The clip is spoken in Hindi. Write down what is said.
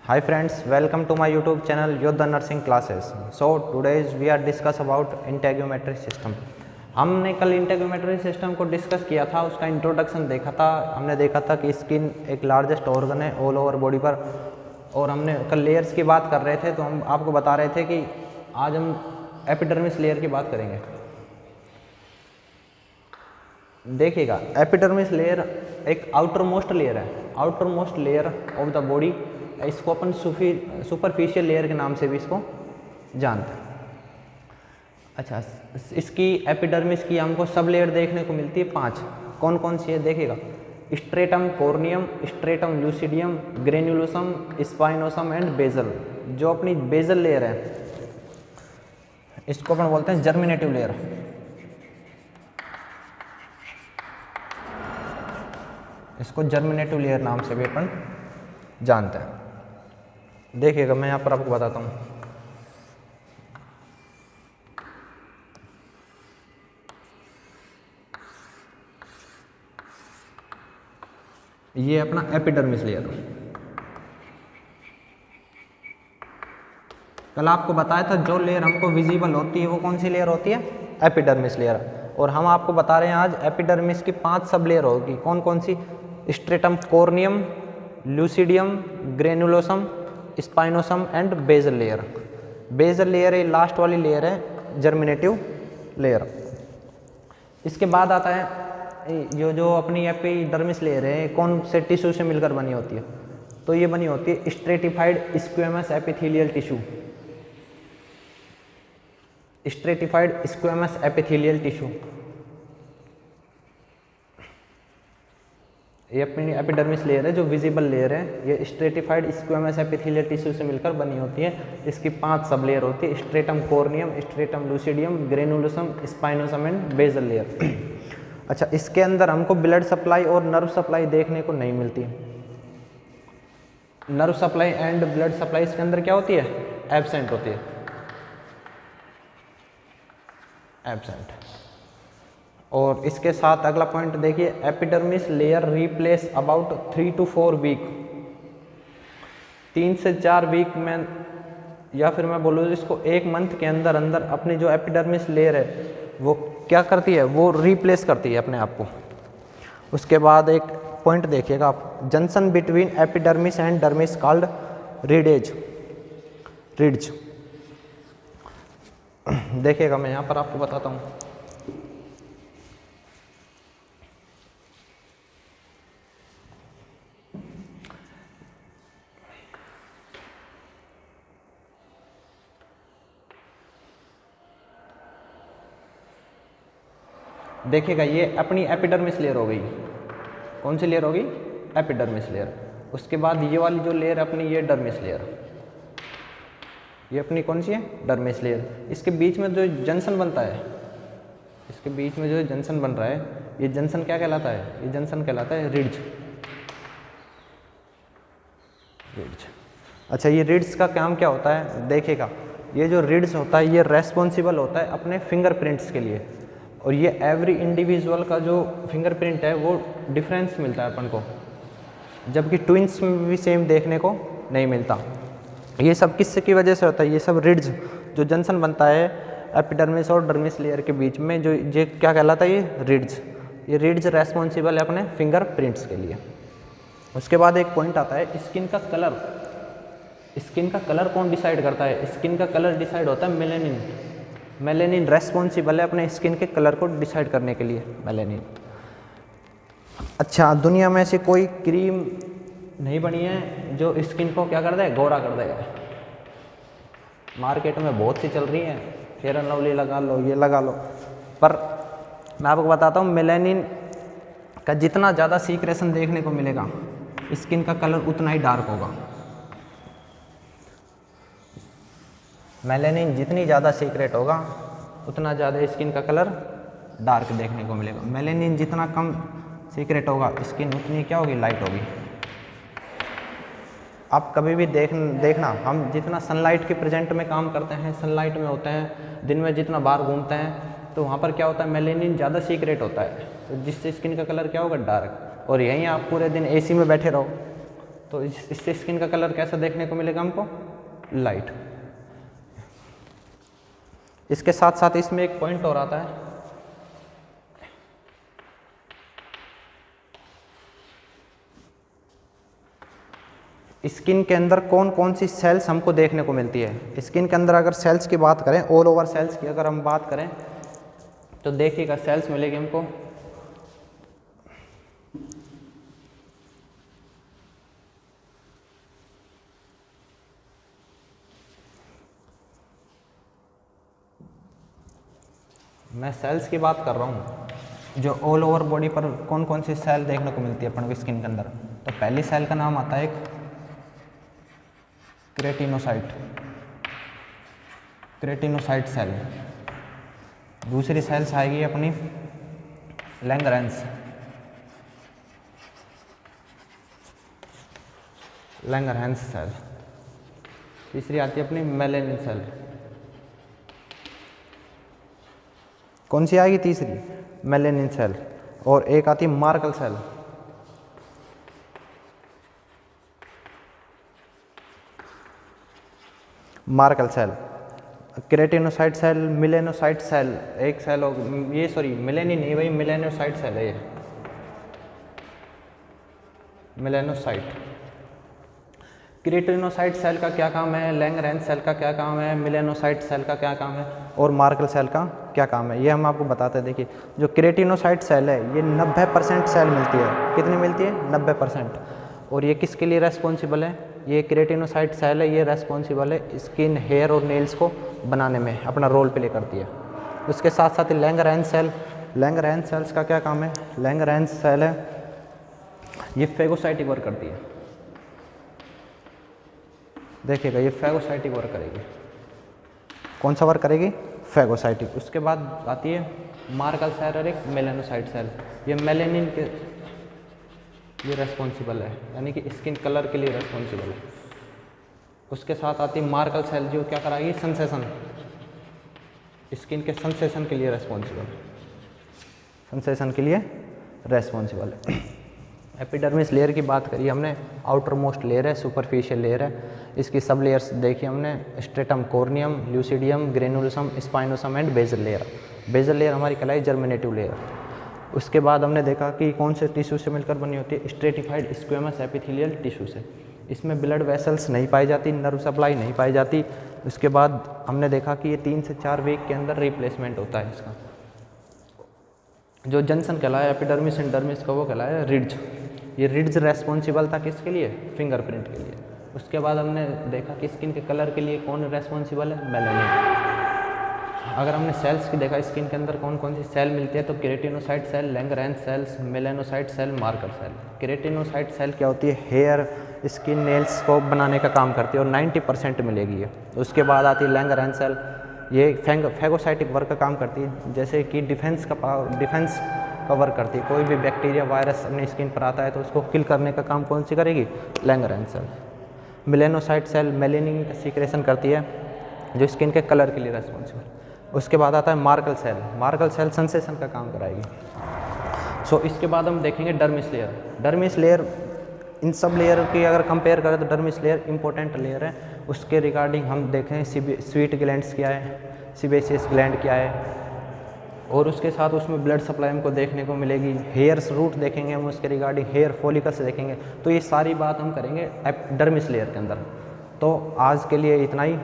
Hi friends, welcome to my YouTube channel Yodha Nursing Classes. So today's we are discuss about integumentary system. हमने कल इंटेगुमेंट्री सिस्टम को डिस्कस किया था, उसका इंट्रोडक्शन देखा था। हमने देखा था कि स्किन एक लार्जेस्ट ऑर्गन है ऑल ओवर बॉडी पर, और हमने कल लेयर्स की बात कर रहे थे। तो हम आपको बता रहे थे कि आज हम एपिडर्मिस लेयर की बात करेंगे। देखिएगा, एपिडर्मिस लेयर एक आउटर मोस्ट लेयर है, outer most layer of the body. इसको अपन सुपरफिशियल लेयर के नाम से भी इसको जानते हैं। अच्छा, इसकी एपिडर्मिस की हमको सब लेयर देखने को मिलती है 5। कौन कौन सी है देखिएगा, stratum corneum, stratum lucidum, granulosum, spinosum and basal. जो अपनी बेजल लेयर है इसको अपन बोलते हैं जर्मिनेटिव लेयर। इसको जर्मिनेटिव लेयर नाम से भी अपन जानते हैं। देखिएगा, मैं यहाँ पर आपको बताता हूँ। ये अपना एपिडर्मिस लेयर। कल आपको बताया था जो लेयर हमको विजिबल होती है वो कौन सी लेयर होती है, एपिडर्मिस लेयर। और हम आपको बता रहे हैं आज एपिडर्मिस की 5 सब लेयर होगी। कौन कौन सी, stratum corneum, lucidum, granulosum, spinosum and basal layer. Basal layer ये लास्ट वाली लेयर है, जर्मिनेटिव लेयर। इसके बाद आता है ये जो अपनी एपिडर्मिस लेयर है, कौन से टिश्यू से मिलकर बनी होती है, तो ये बनी होती है stratified squamous epithelial tissue. Stratified squamous epithelial tissue ये अपनी एपिडर्मिस लेयर है जो विजिबल लेयर है। ये स्ट्रेटिफाइड स्क्वेमस एपिथेलियल टिश्यू से मिलकर बनी होती है। इसकी 5 सब लेयर होती है, stratum corneum, stratum lucidum, granulosum, spinosum and basal layer. अच्छा, इसके अंदर हमको ब्लड सप्लाई और नर्व सप्लाई देखने को नहीं मिलती। Nerve supply and blood supply इसके अंदर क्या होती है, एब्सेंट होती है, एब्सेंट। और इसके साथ अगला पॉइंट देखिए, epidermis layer replace about 3 to 4 week. 3 से 4 वीक में, या फिर मैं बोलूँ इसको 1 मंथ के अंदर अंदर अपनी जो एपिडर्मिस लेयर है वो क्या करती है, वो रिप्लेस करती है अपने आप को। उसके बाद एक पॉइंट देखिएगा आप, junction between epidermis and dermis called ridges, ridge. देखिएगा, मैं यहाँ पर आपको बताता हूँ। देखिएगा, ये अपनी एपिडर्मिस लेयर हो गई। कौन सी लेयर होगी, एपिडर्मिस लेयर। उसके बाद ये वाली जो लेयर अपनी, ये डर्मिस लेयर। ये अपनी कौन सी है, डर्मिस लेयर। इसके बीच में जो जंक्शन बनता है, इसके बीच में जो जंक्शन बन रहा है, ये जंक्शन क्या कहलाता है, ये जंक्शन कहलाता है रिड्ज, रिड्ज। अच्छा, ये रिड्ज का काम क्या होता है देखिएगा, ये जो रिड्ज होता है ये रेस्पॉन्सिबल होता है अपने फिंगरप्रिंट्स के लिए। और ये एवरी इंडिविजुअल का जो फिंगरप्रिंट है वो डिफरेंस मिलता है अपन को, जबकि ट्विंस में भी सेम देखने को नहीं मिलता। ये सब किस की वजह से होता है, ये सब रिड्ज जो जंक्शन बनता है एपिडर्मिस और डर्मिस लेयर के बीच में, जो ये क्या कहलाता है, ये रिड्ज। ये रिड्ज रेस्पॉन्सिबल है अपने फिंगरप्रिंट्स के लिए। उसके बाद एक पॉइंट आता है स्किन का कलर। स्किन का कलर कौन डिसाइड करता है, स्किन का कलर डिसाइड होता है मेलेनिन। मेलेनिन रेस्पॉन्सिबल है अपने स्किन के कलर को डिसाइड करने के लिए, मेलेनिन। अच्छा, दुनिया में ऐसी कोई क्रीम नहीं बनी है जो स्किन को क्या कर दे, गोरा कर देगा। मार्केट में बहुत सी चल रही हैं, फेयर एंड लवली लगा लो, ये लगा लो, पर मैं आपको बताता हूँ मेलेनिन का जितना ज़्यादा सीक्रेशन देखने को मिलेगा, स्किन का कलर उतना ही डार्क होगा। मेलेनिन जितनी ज़्यादा सीक्रेट होगा उतना ज़्यादा स्किन का कलर डार्क देखने को मिलेगा। मेलेनिन जितना कम सीक्रेट होगा, स्किन उतनी क्या होगी, लाइट होगी। आप कभी भी देखना, हम जितना सनलाइट के प्रेजेंट में काम करते हैं, सनलाइट में होते हैं, दिन में जितना बाहर घूमते हैं, तो वहाँ पर क्या होता है, मेलेनिन ज़्यादा सीक्रेट होता है, तो जिससे स्किन का कलर क्या होगा, डार्क। और यहीं आप पूरे दिन एसी में बैठे रहो तो इससे स्किन का कलर कैसा देखने को मिलेगा हमको, लाइट। इसके साथ साथ इसमें एक पॉइंट और आता है, स्किन के अंदर कौन कौन सी सेल्स हमको देखने को मिलती है। स्किन के अंदर अगर सेल्स की बात करें, ऑल ओवर सेल्स की अगर हम बात करें तो देखिएगा सेल्स मिलेगी हमको मैं सेल्स की बात कर रहा हूँ, जो ऑल ओवर बॉडी पर कौन कौन सी सेल देखने को मिलती है अपन को स्किन के अंदर। तो पहली सेल का नाम आता है एक क्रेटिनोसाइट सेल। दूसरी सेल्स आएगी अपनी लैंगरहैंस सेल। तीसरी आती है अपनी मेलेनिन सेल। कौन सी आएगी तीसरी, मेलेनिन सेल। और एक आती है Merkel cell. Merkel cell, keratinocyte cell, melanocyte cell, एक सेल ये सॉरी मेलेनिन नहीं भाई, मेलेनोसाइट सेल है ये, मेलेनोसाइट। केराटिनोसाइट सेल का क्या काम है, लैंगरहैंस सेल का क्या काम है, मेलेनोसाइट सेल का क्या काम है और मार्कल सेल का क्या काम है, ये हम आपको बताते हैं। देखिए जो केराटिनोसाइट सेल है ये 90% सेल मिलती है। कितनी मिलती है, 90%। और ये किसके लिए रेस्पॉन्सिबल है, ये केराटिनोसाइट सेल है, ये रेस्पॉन्सिबल है स्किन, हेयर और नेल्स को बनाने में अपना रोल प्ले करती है। उसके साथ साथ ही लैंगरहैंस सेल, लैंगरहैंस सेल्स का क्या काम है, लैंगरहैंस सेल है ये फेगोसाइटिक वर्क करती है। देखिएगा ये फेगोसाइटिक वर्क करेगी। कौन सा वर्क करेगी, फेगोसाइटिक। उसके बाद आती है मार्कल सेल और एक मेलेनोसाइट सेल, ये मेलेनिन के ये रेस्पॉन्सिबल है, यानी कि स्किन कलर के लिए रेस्पॉन्सिबल है। उसके साथ आती है मार्कल सेल जो क्या कराएगी, सेंसेशन, स्किन के सेंसेशन के लिए रेस्पॉन्सिबल, सेंसेशन के लिए रेस्पॉन्सिबल है। एपिडर्मिस लेयर की बात करी हमने, आउटर मोस्ट लेयर है, सुपरफिशियल लेयर है। इसकी सब लेयर्स देखी हमने, stratum corneum, lucidum, granulosum, spinosum and basal layer. Basal layer हमारी कहलाई जर्मिनेटिव लेयर। उसके बाद हमने देखा कि कौन से टिश्यू से मिलकर बनी होती है, स्ट्रेटिफाइड स्क्वेमस एपिथेलियल टिश्यू से। इसमें ब्लड वेसल्स नहीं पाई जाती, नर्व सप्लाई नहीं पाई जाती। उसके बाद हमने देखा कि ये 3 से 4 वीक के अंदर रिप्लेसमेंट होता है इसका। जो जंक्शन कहलाया एपिडर्मिस एंड डर्मिस का वो कहलाया रिड्ज। ये रिड्ज रेस्पॉन्सिबल था किसके लिए, फिंगरप्रिंट के लिए। उसके बाद हमने देखा कि स्किन के कलर के लिए कौन रेस्पॉन्सिबल है, मेलानिन। अगर हमने सेल्स की देखा स्किन के अंदर कौन कौन सी सेल मिलती है, तो keratinocyte cell, Langerhans cells, melanocyte cell, Merkel cell. Keratinocyte cell क्या होती है, हेयर, स्किन, नेल्स को बनाने का काम करती है और 90% मिलेगी ये। उसके बाद आती है लैंगरहैंस सेल, ये फेगोसाइटिक वर्क का काम करती है, जैसे कि डिफेंस का वर्क करती है। कोई भी बैक्टीरिया, वायरस अपनी स्किन पर आता है तो उसको किल करने का काम कौन सी करेगी, Langerhans cell. Melanocyte cell melanin का सीक्रेशन करती है जो स्किन के कलर के लिए रेस्पॉन्सिबल। उसके बाद आता है Merkel cell, Merkel cell sensation का काम कराएगी। सो इसके बाद हम देखेंगे डर्मिस लेयर। डर्मिस लेयर इन सब लेयर की अगर कंपेयर करें तो डर्मिस लेयर इंपॉर्टेंट लेयर है। उसके रिगार्डिंग हम देखें स्वीट ग्लैंड्स क्या है, सीबेसियस ग्लैंड क्या है, और उसके साथ उसमें ब्लड सप्लाई हमको देखने को मिलेगी। हेयर्स रूट देखेंगे हम, उसके रिगार्डिंग हेयर फॉलिकल्स देखेंगे। तो ये सारी बात हम करेंगे डर्मिस लेयर के अंदर। तो आज के लिए इतना ही।